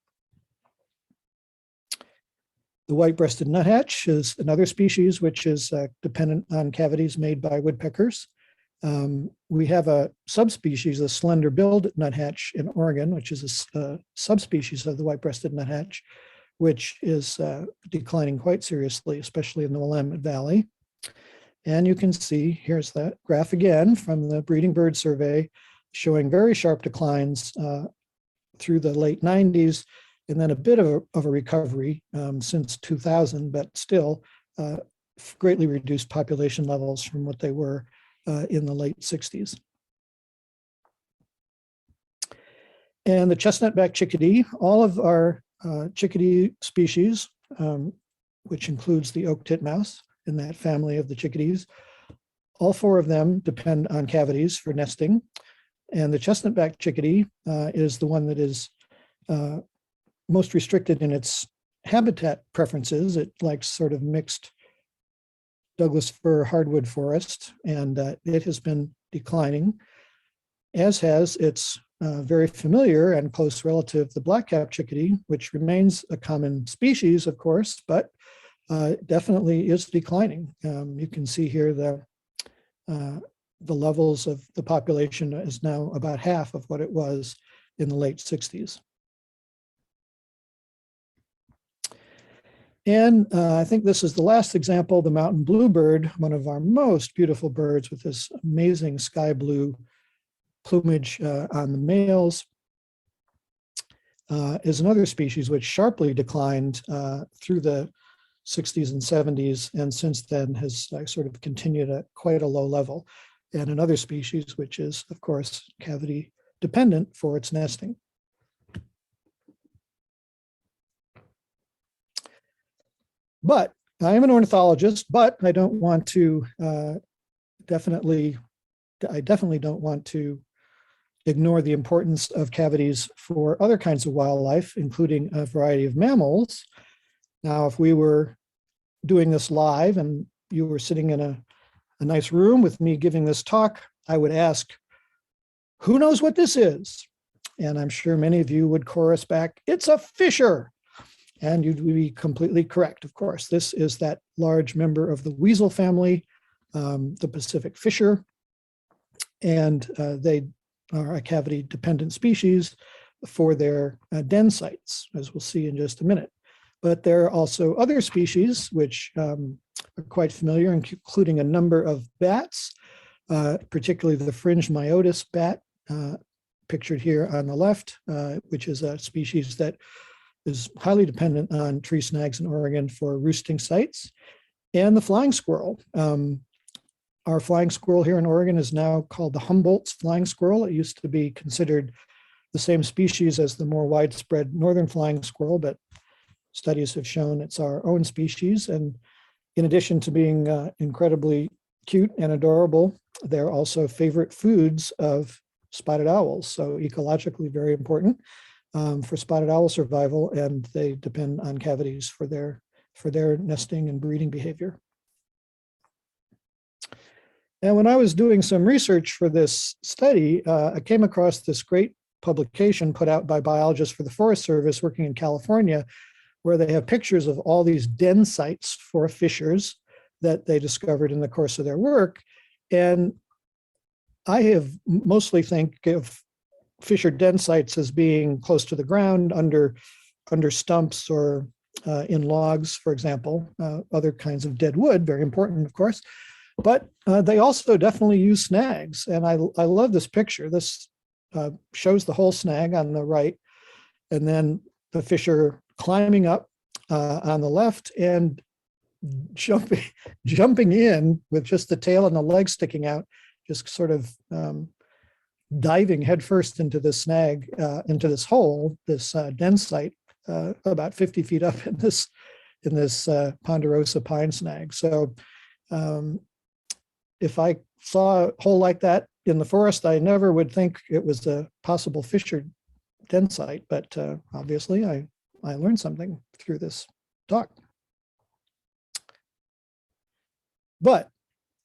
S8: The white-breasted nuthatch is another species which is dependent on cavities made by woodpeckers. We have a subspecies, a slender-billed nuthatch in Oregon, which is a subspecies of the white-breasted nuthatch, which is declining quite seriously, especially in the Willamette Valley. And you can see, here's that graph again from the Breeding Bird Survey, showing very sharp declines through the late 90s, and then a bit of a recovery since 2000, but still greatly reduced population levels from what they were in the late 60s. And the chestnut-back chickadee, all of our chickadee species, which includes the oak titmouse in that family of the chickadees, all four of them depend on cavities for nesting. And the chestnut-back chickadee is the one that is most restricted in its habitat preferences. It likes sort of mixed Douglas fir hardwood forest, and it has been declining, as has its very familiar and close relative, the black-capped chickadee, which remains a common species, of course, but definitely is declining. You can see here the levels of the population is now about half of what it was in the late 60s. And I think this is the last example, the mountain bluebird, one of our most beautiful birds with this amazing sky blue plumage on the males, is another species which sharply declined through the 60s and 70s, and since then has sort of continued at quite a low level. And another species which is, of course, cavity dependent for its nesting. But I am an ornithologist, but I don't want to definitely don't want to ignore the importance of cavities for other kinds of wildlife, including a variety of mammals. Now, if we were doing this live and you were sitting in a nice room with me giving this talk, I would ask, who knows what this is? And I'm sure many of you would chorus back, it's a fisher. And you'd be completely correct, of course. This is that large member of the weasel family, the Pacific fisher. And they are a cavity-dependent species for their den sites, as we'll see in just a minute. But there are also other species which are quite familiar, including a number of bats, particularly the fringed myotis bat, pictured here on the left, which is a species that is highly dependent on tree snags in Oregon for roosting sites, and the flying squirrel. Our flying squirrel here in Oregon is now called the Humboldt's flying squirrel. It used to be considered the same species as the more widespread northern flying squirrel, but studies have shown it's our own species. And in addition to being incredibly cute and adorable, they're also favorite foods of spotted owls. So ecologically very important for spotted owl survival, and they depend on cavities for their nesting and breeding behavior. And when I was doing some research for this study, I came across this great publication put out by biologists for the Forest Service working in California, where they have pictures of all these den sites for fishers that they discovered in the course of their work. And I have mostly think of fisher den sites as being close to the ground, under stumps or in logs, for example, other kinds of dead wood, very important, of course. But they also definitely use snags. And I love this picture. This shows the whole snag on the right, and then the fisher climbing up on the left and jumping in with just the tail and the legs sticking out, just sort of diving headfirst into the snag, into this hole, this den site, about 50 feet up in this ponderosa pine snag. So if I saw a hole like that in the forest, I never would think it was a possible fisher den site, but obviously I learned something through this talk. But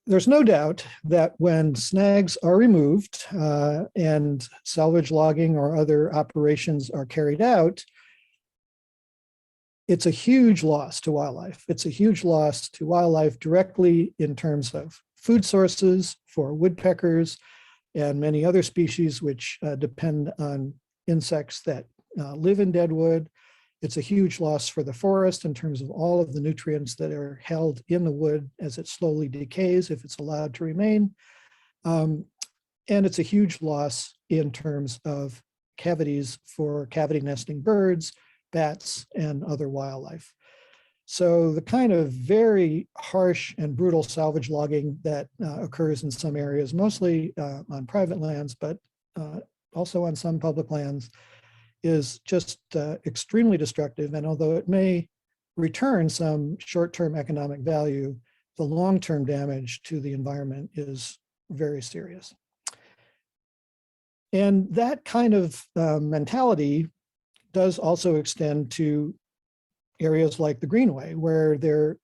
S8: there's no doubt that when snags are removed and salvage logging or other operations are carried out, it's a huge loss to wildlife. It's a huge loss to wildlife directly in terms of food sources for woodpeckers and many other species which depend on insects that live in deadwood. It's a huge loss for the forest in terms of all of the nutrients that are held in the wood as it slowly decays, if it's allowed to remain. And it's a huge loss in terms of cavities for cavity nesting birds, bats, and other wildlife. So the kind of very harsh and brutal salvage logging that occurs in some areas, mostly on private lands, but also on some public lands, is just extremely destructive. And although it may return some short-term economic value, the long-term damage to the environment is very serious. And that kind of mentality does also extend to areas like the Greenway, where there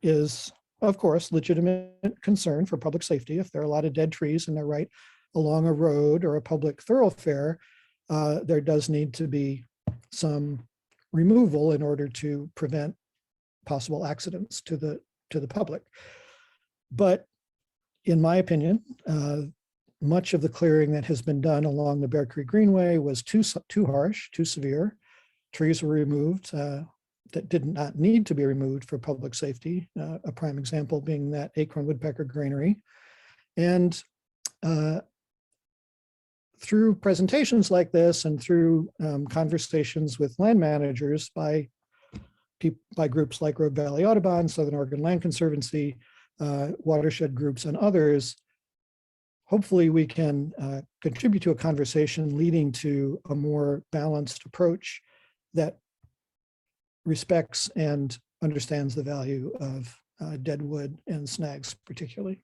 S8: is of course, legitimate concern for public safety. If there are a lot of dead trees and they're right along a road or a public thoroughfare, there does need to be some removal in order to prevent possible accidents to the public. But in my opinion, much of the clearing that has been done along the Bear Creek Greenway was too harsh, too severe. Trees were removed that did not need to be removed for public safety. A prime example being that acorn woodpecker granary. And through presentations like this and through conversations with land managers by groups like Rogue Valley Audubon, Southern Oregon Land Conservancy, watershed groups, and others, hopefully we can contribute to a conversation leading to a more balanced approach that respects and understands the value of dead wood and snags particularly.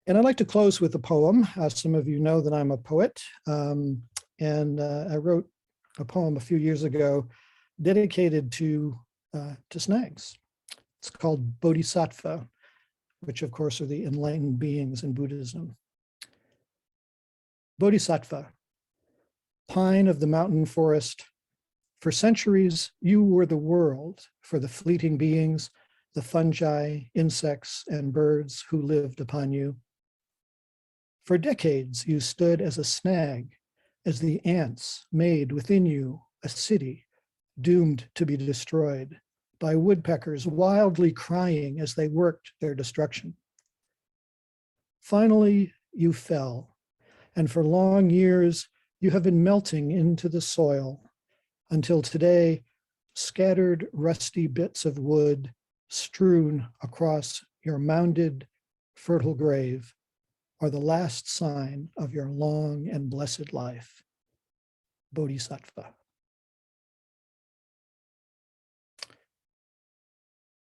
S8: And I'd like to close with a poem. Some of you know that I'm a poet, and I wrote a poem a few years ago dedicated to snags. It's called Bodhisattva, which of course are the enlightened beings in Buddhism. Bodhisattva, pine of the mountain forest, for centuries you were the world for the fleeting beings, the fungi, insects, and birds who lived upon you. For decades you stood as a snag, as the ants made within you a city doomed to be destroyed by woodpeckers wildly crying as they worked their destruction. Finally, you fell, and for long years you have been melting into the soil until today, scattered rusty bits of wood strewn across your mounded, fertile grave are the last sign of your long and blessed life. Bodhisattva.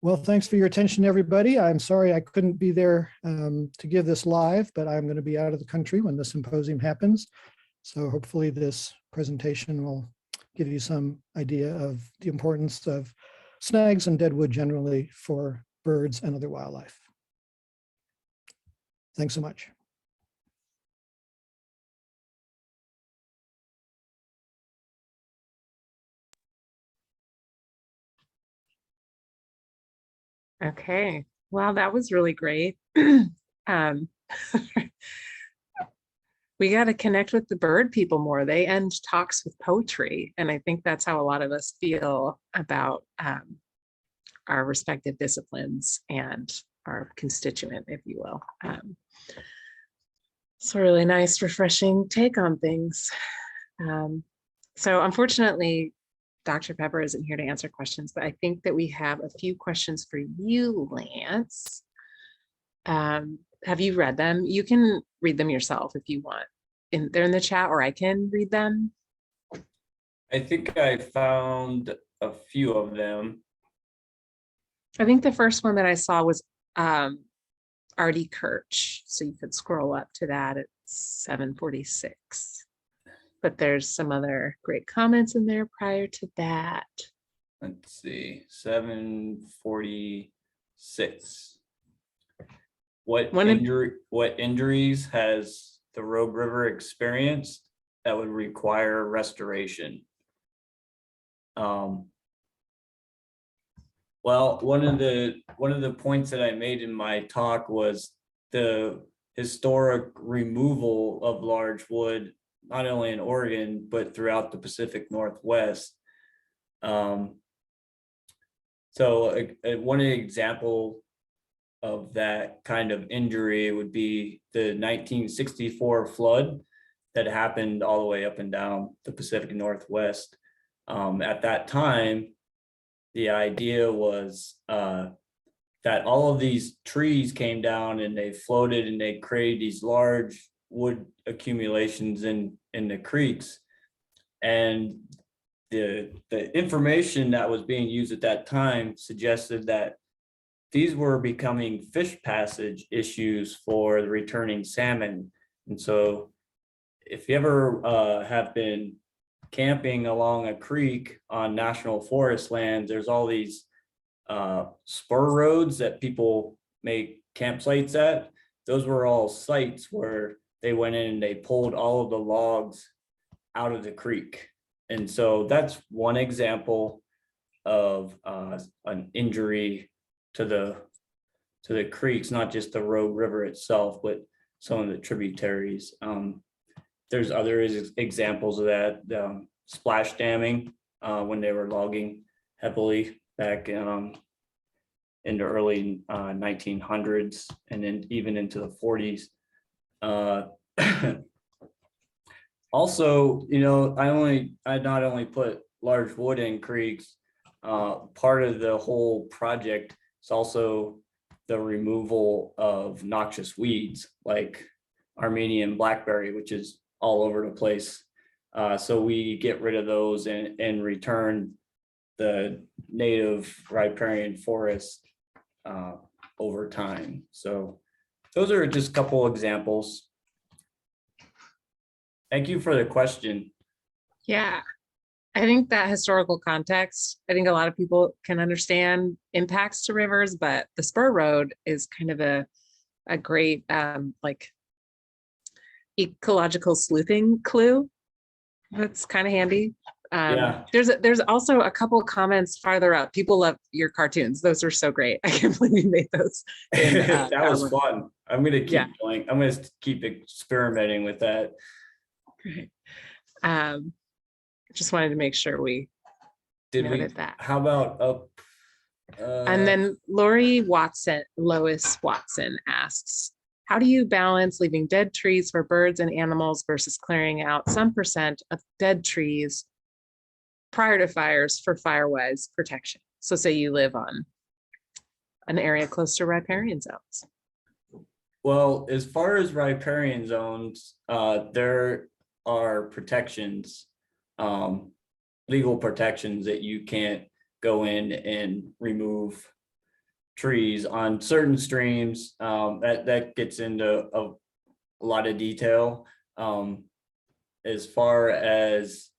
S8: Well, thanks for your attention, everybody. I'm sorry I couldn't be there to give this live, but I'm going to be out of the country when the symposium happens. So hopefully this presentation will give you some idea of the importance of snags and deadwood generally for birds and other wildlife. Thanks so much.
S1: Okay, well, that was really great. We got to connect with the bird people more. They end talks with poetry. And I think that's how a lot of us feel about our respective disciplines and our constituent, if you will. It's a really nice, refreshing take on things. So unfortunately, Dr. Pepper isn't here to answer questions, but I think that we have a few questions for you, Lance. Have you read them? You can read them yourself if you want. They're in the chat, or I can read them.
S2: I think I found a few of them.
S1: I think the first one that I saw was Artie Kirch. So you could scroll up to that at 746. But there's some other great comments in there prior to that.
S2: Let's see, 746. What injuries has the Rogue River experienced that would require restoration? Well, one of the points that I made in my talk was the historic removal of large wood, not only in Oregon, but throughout the Pacific Northwest. So one example of that kind of injury would be the 1964 flood that happened all the way up and down the Pacific Northwest. At that time, the idea was that all of these trees came down and they floated and they created these large wood accumulations in the creeks. And the information that was being used at that time suggested that these were becoming fish passage issues for the returning salmon. And so if you ever have been camping along a creek on national forest lands, there's all these spur roads that people make campsites at. Those were all sites where they went in and they pulled all of the logs out of the creek. And so that's one example of an injury to the creeks, not just the Rogue River itself, but some of the tributaries. There's other examples of that, splash damming when they were logging heavily back in the early 1900s and then even into the 40s. Also, you know, I not only put large wood in creeks, part of the whole project is also the removal of noxious weeds like Armenian blackberry, which is all over the place. So we get rid of those and return the native riparian forest over time. So those are just a couple examples. Thank you for the question.
S1: Yeah, I think that historical context, I think a lot of people can understand impacts to rivers, but the spur road is kind of a great like ecological sleuthing clue. That's kind of handy.
S2: Yeah.
S1: There's also a couple comments farther up. People love your cartoons. Those are so great. I can't believe you made those.
S2: That was fun. I'm gonna keep
S1: Yeah.
S2: going. I'm gonna keep experimenting with that.
S1: Great. Just wanted to make sure we
S2: Did we?
S1: noted that.
S2: How about up?
S1: And then Lois Watson asks, how do you balance leaving dead trees for birds and animals versus clearing out some percent of dead trees prior to fires for Firewise protection? So say you live on an area close to riparian zones.
S2: Well, as far as riparian zones, there are protections, legal protections that you can't go in and remove trees on certain streams. That gets into a lot of detail. As far as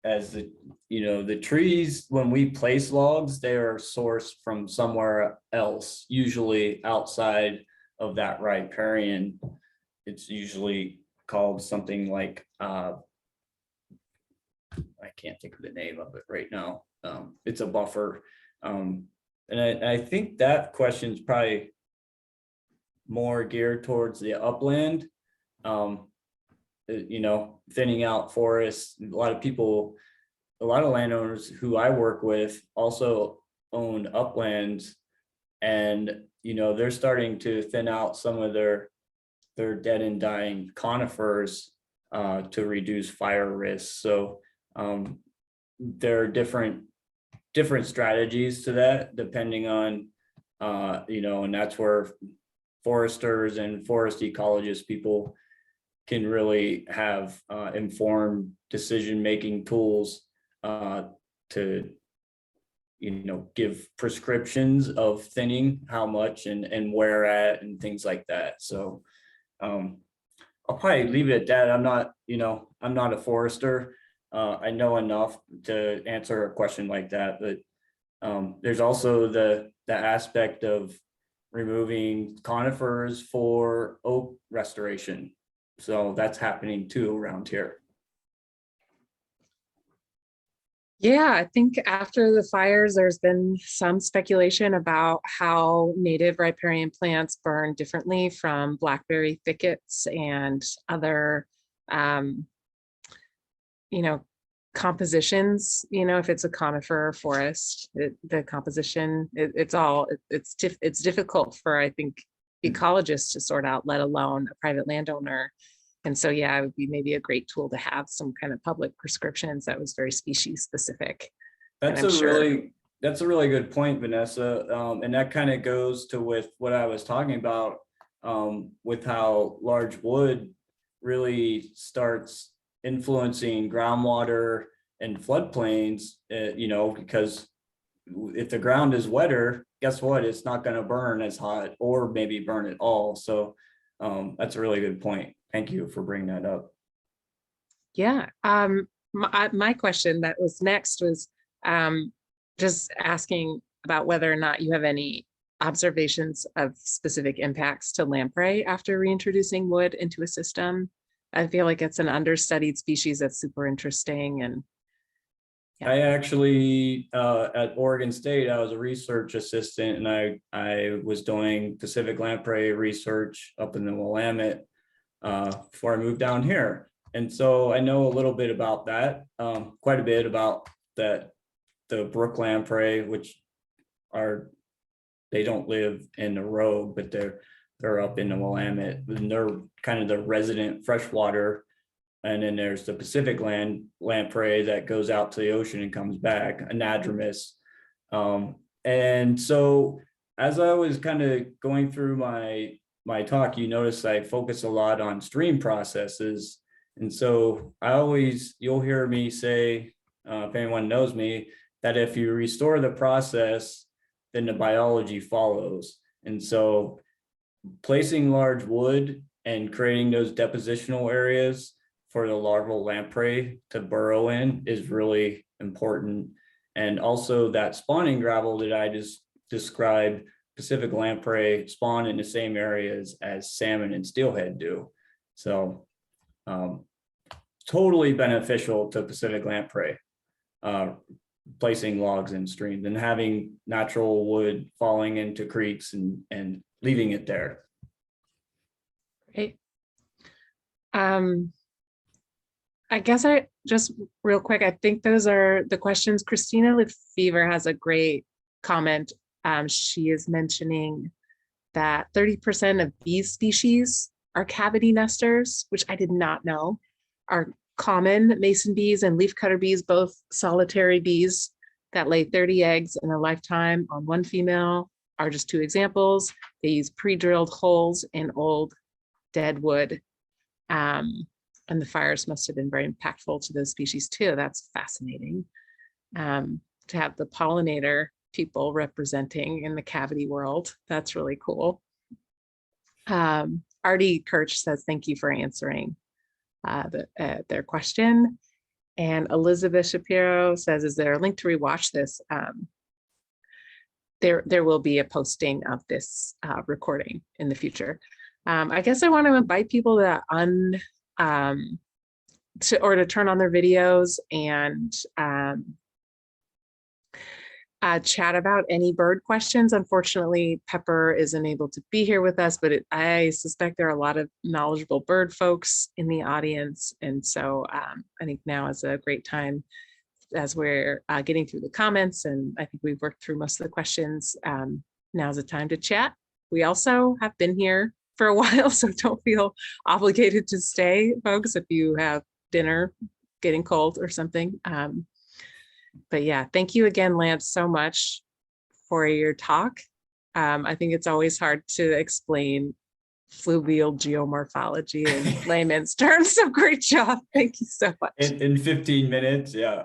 S2: the trees, when we place logs, they are sourced from somewhere else, usually outside of that riparian. It's usually called something like I can't think of the name of it right now. It's a buffer. And I think that question is probably more geared towards the upland. Thinning out forests. A lot of landowners who I work with also own uplands, and they're starting to thin out some of their dead and dying conifers to reduce fire risks. So there are different strategies to that depending on and that's where foresters and forest ecologists, people can really have informed decision-making tools to give prescriptions of thinning, how much and where at and things like that. So I'll probably leave it at that. I'm not a forester. I know enough to answer a question like that, but there's also the aspect of removing conifers for oak restoration. So that's happening too around here.
S1: Yeah, I think after the fires, there's been some speculation about how native riparian plants burn differently from blackberry thickets and other, compositions. If it's a conifer forest, the composition, it's difficult for, I think, ecologists to sort out, let alone a private landowner. And so, yeah, it would be maybe a great tool to have some kind of public prescriptions that was very species specific.
S2: That's a really good point, Vanessa. And that kind of goes to with what I was talking about with how large wood really starts influencing groundwater and floodplains, because if the ground is wetter, guess what? It's not going to burn as hot or maybe burn at all. So that's a really good point. Thank you for bringing that up.
S1: Yeah. My question that was next was just asking about whether or not you have any observations of specific impacts to lamprey after reintroducing wood into a system. I feel like it's an understudied species that's super interesting. And yeah.
S2: I actually, at Oregon State, I was a research assistant, and I was doing Pacific lamprey research up in the Willamette before I moved down here. And so I know a little bit about that, quite a bit about that, the Brook Lamprey, which they don't live in the rogue, but they're up in the Willamette, and they're kind of the resident freshwater. And then there's the Pacific lamprey that goes out to the ocean and comes back, anadromous. And so as I was kind of going through my talk, you notice I focus a lot on stream processes. And so you'll hear me say, if anyone knows me, that if you restore the process, then the biology follows. And so placing large wood and creating those depositional areas for the larval lamprey to burrow in is really important. And also that spawning gravel that I just described, Pacific lamprey spawn in the same areas as salmon and steelhead do. So totally beneficial to Pacific lamprey, placing logs in streams and having natural wood falling into creeks and leaving it there.
S1: Great. I guess I just real quick, I think those are the questions. Christina Lefevre has a great comment. She is mentioning that 30% of bee species are cavity nesters, which I did not know are common. Mason bees and leafcutter bees, both solitary bees that lay 30 eggs in a lifetime on one female, are just two examples. They use pre-drilled holes in old dead wood. And the fires must have been very impactful to those species too. That's fascinating. To have the pollinator people representing in the cavity world. That's really cool. Artie Kirch says, thank you for answering their question. And Elizabeth Shapiro says, is there a link to rewatch this? There will be a posting of this recording in the future. I guess I want to invite people to to turn on their videos and chat about any bird questions. Unfortunately, Pepper isn't able to be here with us, but I suspect there are a lot of knowledgeable bird folks in the audience. And so I think now is a great time as we're getting through the comments, and I think we've worked through most of the questions. Now's the time to chat. We also have been here for a while, so don't feel obligated to stay, folks, if you have dinner getting cold or something. But yeah, thank you again, Lance, so much for your talk. I think it's always hard to explain fluvial geomorphology in layman's terms, so great job. Thank you so much.
S2: In 15 minutes, yeah.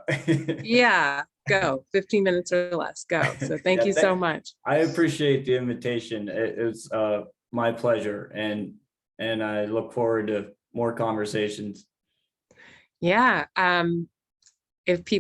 S1: Yeah, go, 15 minutes or less, go. So thank you so much.
S2: I appreciate the invitation. It's my pleasure, and I look forward to more conversations.
S1: Yeah, if people